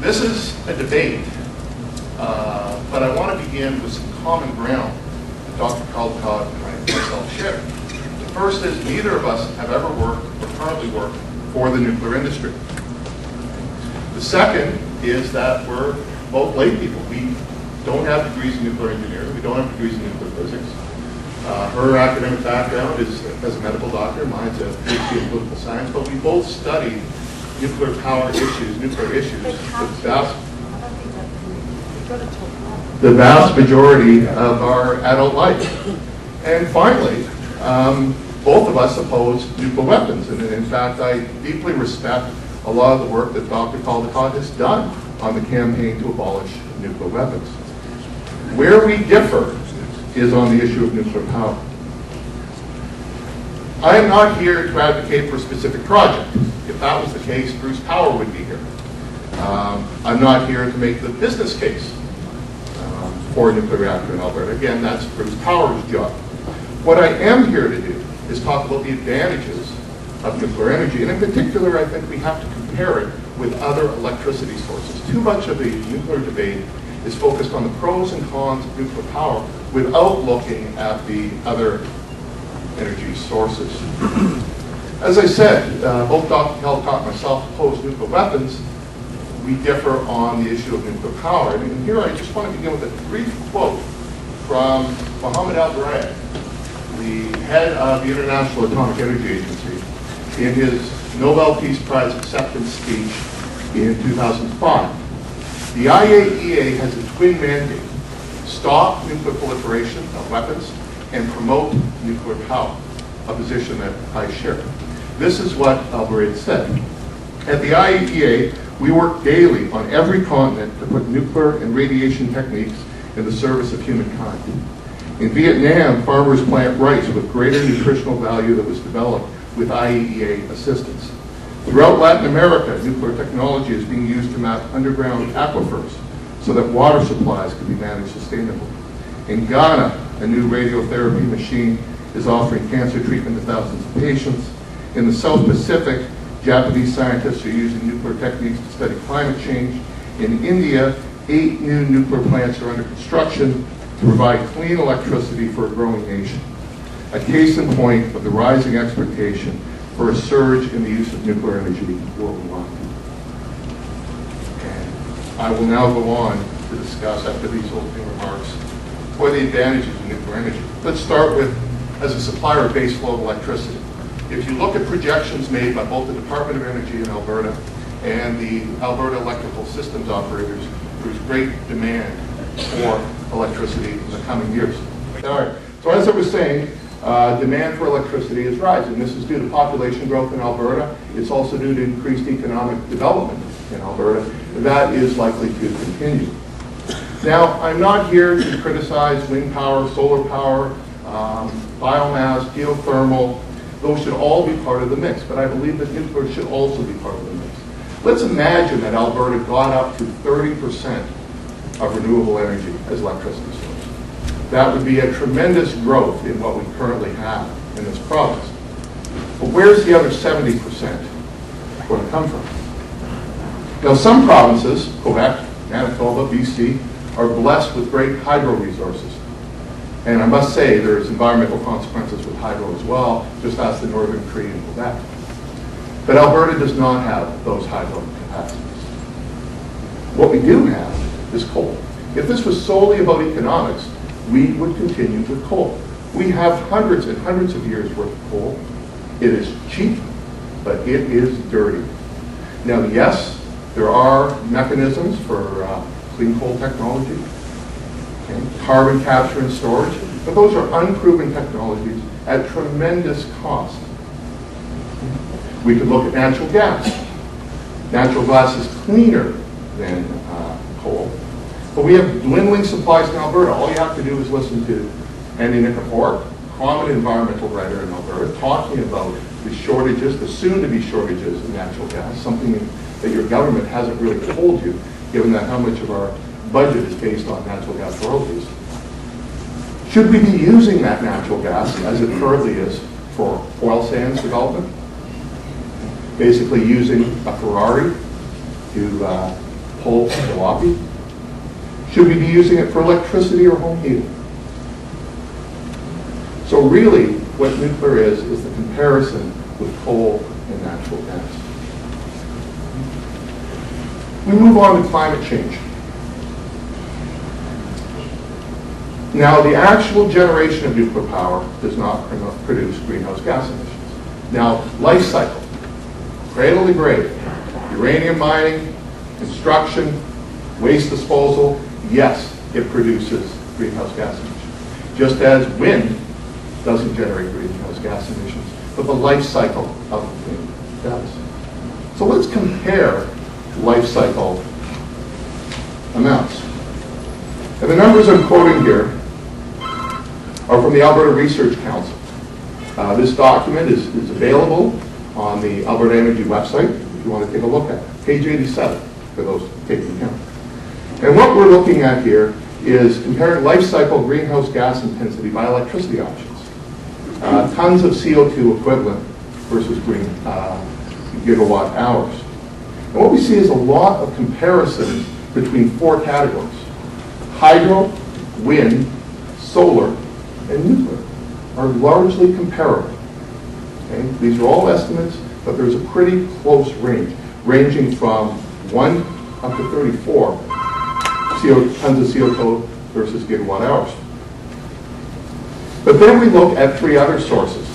This is a debate, but I want to begin with some common ground that Dr. Caldicott and myself share. The first is neither of us have ever worked or currently work for the nuclear industry. The second is that we're both lay people. We don't have degrees in nuclear engineering. We don't have degrees in nuclear physics. Her academic background is as a medical doctor. Mine's a PhD in political science. But we both studied nuclear power issues, nuclear issues, the vast majority of our adult life. And finally, both of us oppose nuclear weapons. And in fact, I deeply respect a lot of the work that Dr. Caldicott has done on the campaign to abolish nuclear weapons. Where we differ is on the issue of nuclear power. I am not here to advocate for a specific project. If that was the case, Bruce Power would be here. I'm not here to make the business case for a nuclear reactor in Alberta. Again, that's Bruce Power's job. What I am here to do is talk about the advantages of nuclear energy, and in particular, I think we have to compare it with other electricity sources. Too much of the nuclear debate is focused on the pros and cons of nuclear power without looking at the other energy sources. As I said, both Dr. Caldicott and myself oppose nuclear weapons. We differ on the issue of nuclear power. And here I just want to begin with a brief quote from Mohammed El-Baradei, the head of the International Atomic Energy Agency, in his Nobel Peace Prize acceptance speech in 2005. The IAEA has a twin mandate: stop nuclear proliferation of weapons and promote nuclear power, a position that I share. This is what El-Baradei said. At the IAEA, we work daily on every continent to put nuclear and radiation techniques in the service of humankind. In Vietnam, farmers plant rice with greater nutritional value that was developed with IAEA assistance. Throughout Latin America, nuclear technology is being used to map underground aquifers so that water supplies can be managed sustainably. In Ghana, a new radiotherapy machine is offering cancer treatment to thousands of patients. In the South Pacific, Japanese scientists are using nuclear techniques to study climate change. In India, 8 new nuclear plants are under construction to provide clean electricity for a growing nation. A case in point of the rising expectation for a surge in the use of nuclear energy worldwide. And I will now go on to discuss, after these opening remarks, what are the advantages of nuclear energy. Let's start with, as a supplier of baseload electricity. If you look at projections made by both the Department of Energy in Alberta and the Alberta Electrical Systems Operators, there's great demand for electricity in the coming years. All right, so as I was saying, demand for electricity is rising. This is due to population growth in Alberta. It's also due to increased economic development in Alberta. That is likely to continue. Now, I'm not here to criticize wind power, solar power, biomass, geothermal. Those should all be part of the mix, but I believe that nuclear should also be part of the mix. Let's imagine that Alberta got up to 30% of renewable energy as electricity source. That would be a tremendous growth in what we currently have in this province. But where's the other 70% going to come from? Now, some provinces, Quebec, Manitoba, BC, are blessed with great hydro resources. And I must say there's environmental consequences with hydro as well, just as the Northern Cree in Quebec. But Alberta does not have those hydro capacities. What we do have is coal. If this was solely about economics, we would continue with coal. We have hundreds and hundreds of years worth of coal. It is cheap, but it is dirty. Now, yes, there are mechanisms for clean coal technology, okay, carbon capture and storage, but those are unproven technologies at tremendous cost. We could look at natural gas. Natural gas is cleaner than coal. But we have dwindling supplies in Alberta. All you have to do is listen to Andy Nikiforuk, prominent environmental writer in Alberta, talking about the shortages, the soon-to-be shortages of natural gas, something that your government hasn't really told you, given that how much of our budget is based on natural gas royalties. Should we be using that natural gas, as it currently is, for oil sands development? Basically using a Ferrari to pull from Milwaukee? Should we be using it for electricity or home heating? So really, what nuclear is the comparison with coal and natural gas. We move on to climate change. Now, the actual generation of nuclear power does not produce greenhouse gas emissions. Now, life cycle, cradle to grave, uranium mining, construction, waste disposal, yes, it produces greenhouse gas emissions. Just as wind doesn't generate greenhouse gas emissions, but the life cycle of wind does. So let's compare life cycle amounts. And the numbers I'm quoting here are from the Alberta Research Council. This document is available on the Alberta Energy website if you want to take a look at it. Page 87 for those taking account. And what we're looking at here is comparing life cycle greenhouse gas intensity by electricity options. Tons of CO2 equivalent versus green gigawatt hours. And what we see is a lot of comparisons between four categories: hydro, wind, solar, and nuclear are largely comparable. Okay? These are all estimates, but there's a pretty close range, ranging from 1 up to 34 tons of CO2 versus gigawatt hours. But then we look at three other sources: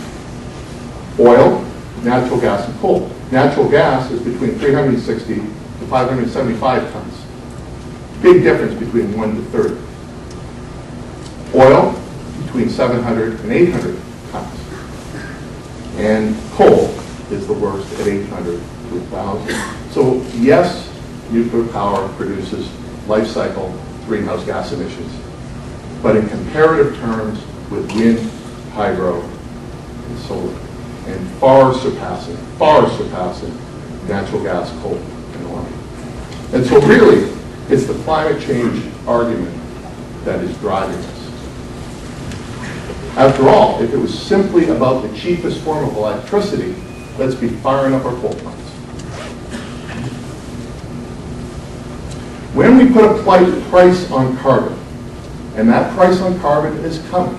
oil, natural gas, and coal. Natural gas is between 360 to 575 tons. Big difference between 1 to 30. Oil, between 700 and 800 tons. And coal is the worst at 800 to 1,000. So yes, nuclear power produces life cycle greenhouse gas emissions, but in comparative terms with wind, hydro, and solar, and far surpassing natural gas, coal, and oil. And so really, it's the climate change argument that is driving this. After all, if it was simply about the cheapest form of electricity, let's be firing up our coal plants. When we put a price on carbon, and that price on carbon is coming,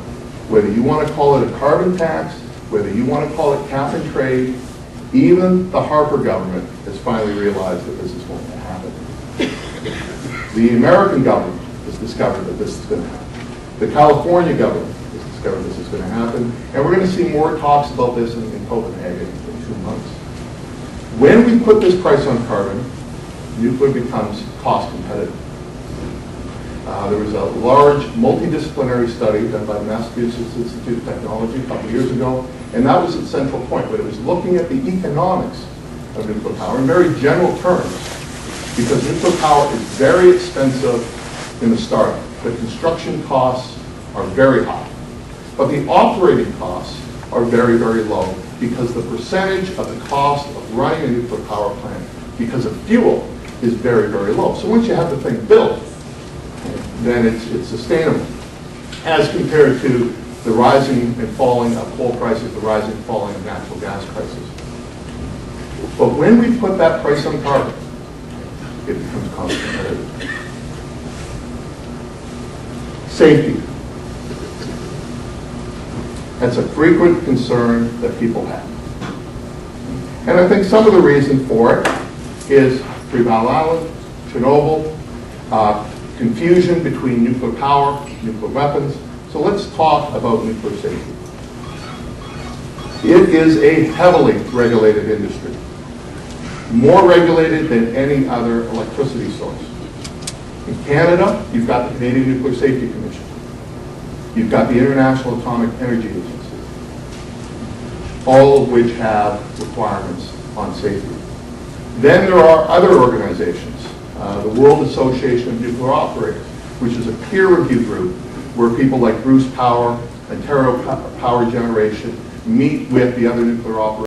whether you want to call it a carbon tax, whether you want to call it cap and trade, even the Harper government has finally realized that this is going to happen. The American government has discovered that this is going to happen. The California government has discovered this is going to happen. And we're going to see more talks about this in Copenhagen in 2 months. When we put this price on carbon, nuclear becomes cost competitive. There was a large multidisciplinary study done by the Massachusetts Institute of Technology a couple of years ago, and that was its central point, but it was looking at the economics of nuclear power in very general terms, because nuclear power is very expensive in the startup. The construction costs are very high, but the operating costs are very, very low, because the percentage of the cost of running a nuclear power plant because of fuel is very, very low. So once you have the thing built, then it's sustainable, as compared to the rising and falling of coal prices, the rising and falling of natural gas prices. But when we put that price on carbon, it becomes cost competitive. Safety. That's a frequent concern that people have. And I think some of the reason for it is Three Mile Island, Chernobyl, confusion between nuclear power, nuclear weapons. So let's talk about nuclear safety. It is a heavily regulated industry, more regulated than any other electricity source. In Canada, you've got the Canadian Nuclear Safety Commission. You've got the International Atomic Energy Agency, all of which have requirements on safety. Then there are other organizations, the World Association of Nuclear Operators, which is a peer review group where people like Bruce Power, Ontario Power Generation meet with the other nuclear operators